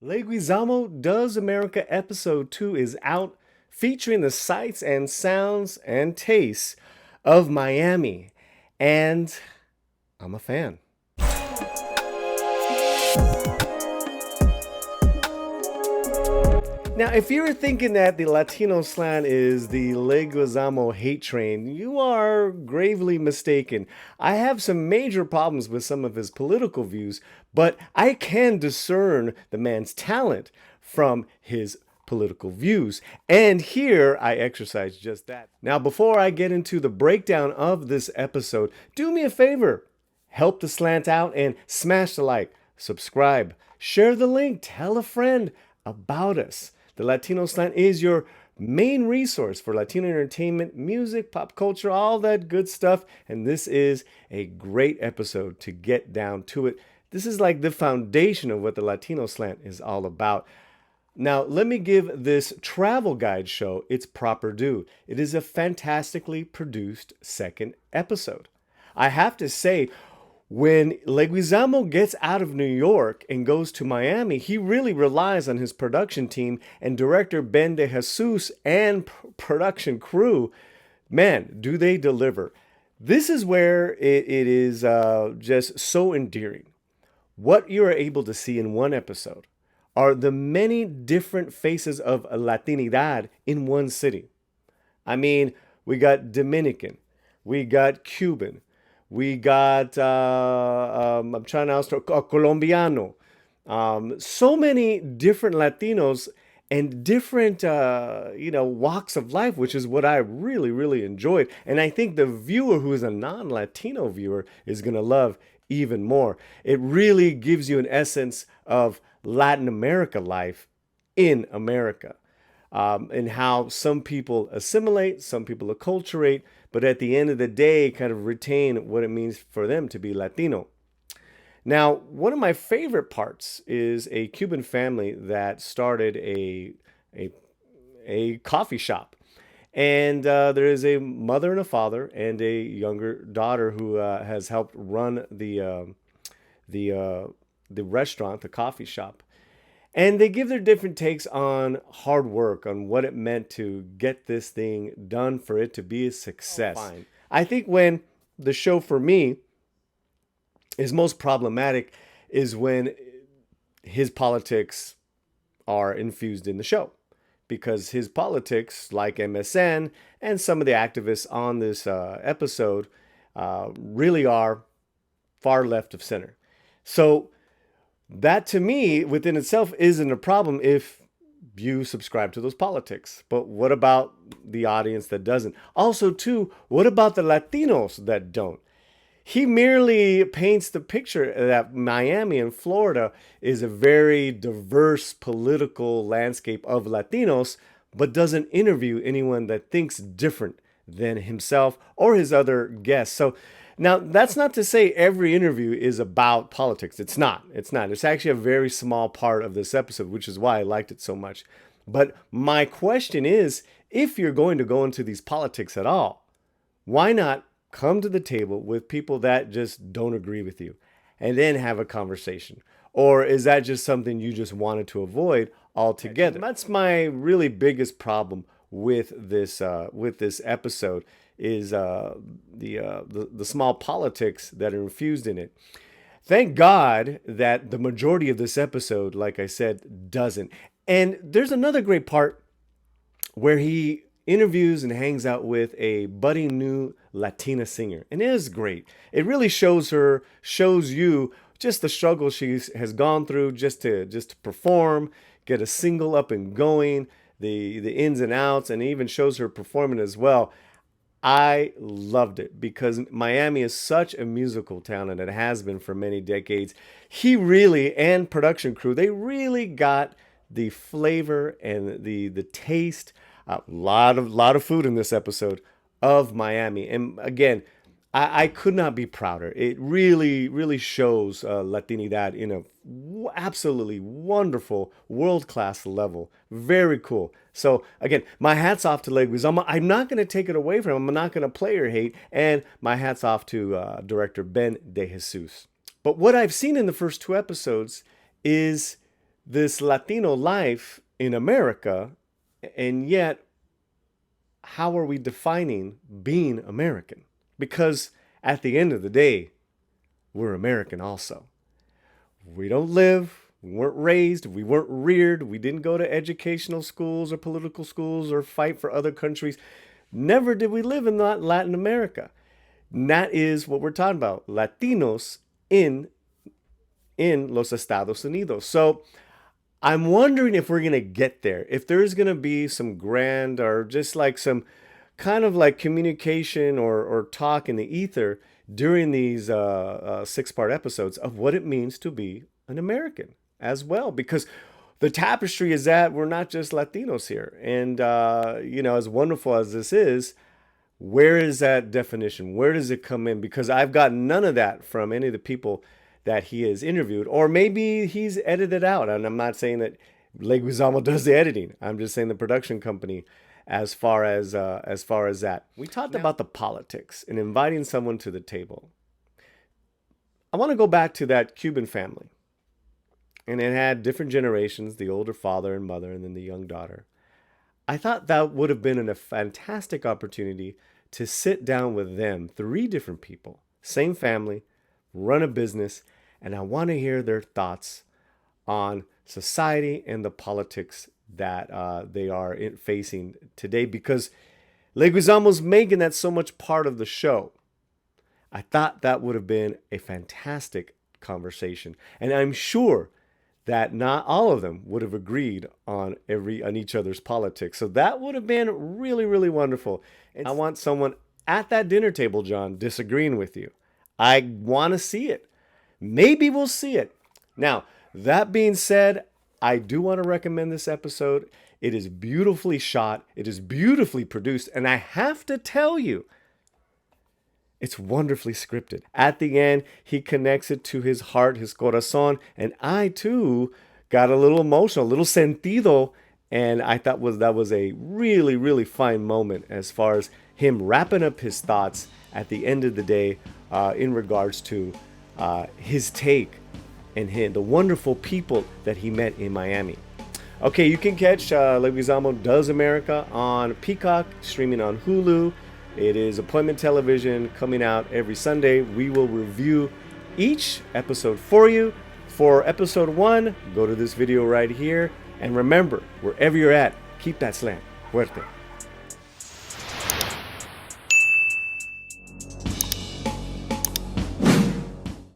Leguizamo Does America Episode 2 is out, featuring the sights and sounds and tastes of Miami. And I'm a fan. Now, if you're thinking that the Latino slant is the Leguizamo hate train, you are gravely mistaken. I have some major problems with some of his political views, but I can discern the man's talent from his political views. And here I exercise just that. Now, before I get into the breakdown of this episode, do me a favor. Help the slant out and smash the like, subscribe, share the link, tell a friend about us. The Latino Slant is your main resource for Latino entertainment, music, pop culture, all that good stuff. And this is a great episode to get down to it. This is like the foundation of what the Latino Slant is all about. Now, let me give this travel guide show its proper due. It is a fantastically produced second episode. I have to say, when Leguizamo gets out of New York and goes to Miami, he really relies on his production team and director Ben De Jesus and production crew. Man, do they deliver. This is where it is just so endearing. What you are able to see in one episode are the many different faces of a Latinidad in one city. I mean, we got Dominican, we got Cuban, we got, I'm trying to Colombiano. So many different Latinos and different, walks of life, which is what I really, really enjoyed. And I think the viewer who is a non-Latino viewer is going to love even more. It really gives you an essence of Latin America life in America. And how some people assimilate, some people acculturate, but at the end of the day, kind of retain what it means for them to be Latino. Now, one of my favorite parts is a Cuban family that started a coffee shop. And there is a mother and a father and a younger daughter who has helped run the restaurant, the coffee shop. And they give their different takes on hard work, on what it meant to get this thing done for it to be a success. Oh, fine. I think when the show for me is most problematic is when his politics are infused in the show. Because his politics, like MSN and some of the activists on this episode, really are far left of center. So that to me, within itself, isn't a problem if you subscribe to those politics. But what about the audience that doesn't? Also, too, what about the Latinos that don't? He merely paints the picture that Miami and Florida is a very diverse political landscape of Latinos, but doesn't interview anyone that thinks different than himself or his other guests. So now, that's not to say every interview is about politics. It's not. It's not. It's actually a very small part of this episode, which is why I liked it so much. But my question is, if you're going to go into these politics at all, why not come to the table with people that just don't agree with you and then have a conversation? Or is that just something you just wanted to avoid altogether? That's my really biggest problem with this episode is the small politics that are infused in it. Thank God that the majority of this episode, like I said, doesn't. And there's another great part where he interviews and hangs out with a budding new Latina singer. And it is great. It really shows you just the struggle she has gone through just to perform, get a single up and going, the ins and outs, and it even shows her performing as well. I loved it because Miami is such a musical town, and it has been for many decades. He really, and production crew, they really got the flavor and the taste. A lot of food in this episode of Miami. And again, I could not be prouder. It really, really shows Latinidad in a absolutely wonderful, world-class level. Very cool. So again, my hat's off to Leguizamo. I'm not going to take it away from him. I'm not going to player hate. And my hat's off to director Ben De Jesus. But what I've seen in the first two episodes is this Latino life in America, and yet how are we defining being American? Because at the end of the day, we're American also. We don't live, we weren't raised, we weren't reared, we didn't go to educational schools or political schools or fight for other countries. Never did we live in Latin America. And that is what we're talking about, Latinos in los Estados Unidos. So I'm wondering if we're going to get there, if there's going to be some grand or just like some kind of like communication or talk in the ether during these 6-part episodes of what it means to be an American as well. Because the tapestry is that we're not just Latinos here. And, as wonderful as this is, where is that definition? Where does it come in? Because I've got none of that from any of the people that he has interviewed, or maybe he's edited out. And I'm not saying that Leguizamo does the editing. I'm just saying the production company, as far as that. We talked about the politics and inviting someone to the table. I want to go back to that Cuban family, and it had different generations: the older father and mother, and then the young daughter. I thought that would have been a fantastic opportunity to sit down with them, 3 different people, same family, run a business, and I want to hear their thoughts on society and the politics that they are facing today, because Leguizamo's making that so much part of the show. I thought that would have been a fantastic conversation, and I'm sure that not all of them would have agreed on each other's politics. So that would have been really, really wonderful. And I want someone at that dinner table, John, disagreeing with you. I want to see it. Maybe we'll see it. Now, that being said, I do want to recommend this episode. It is beautifully shot. It is beautifully produced. And I have to tell you, it's wonderfully scripted. At the end, he connects it to his heart, his corazón. And I, too, got a little emotional, a little sentido. And I thought that was a really, really fine moment as far as him wrapping up his thoughts at the end of the day in regards to his take and the wonderful people that he met in Miami. Okay, you can catch Leguizamo Does America on Peacock, streaming on Hulu. It is appointment television coming out every Sunday. We will review each episode for you. For episode 1, go to this video right here. And remember, wherever you're at, keep that slant fuerte.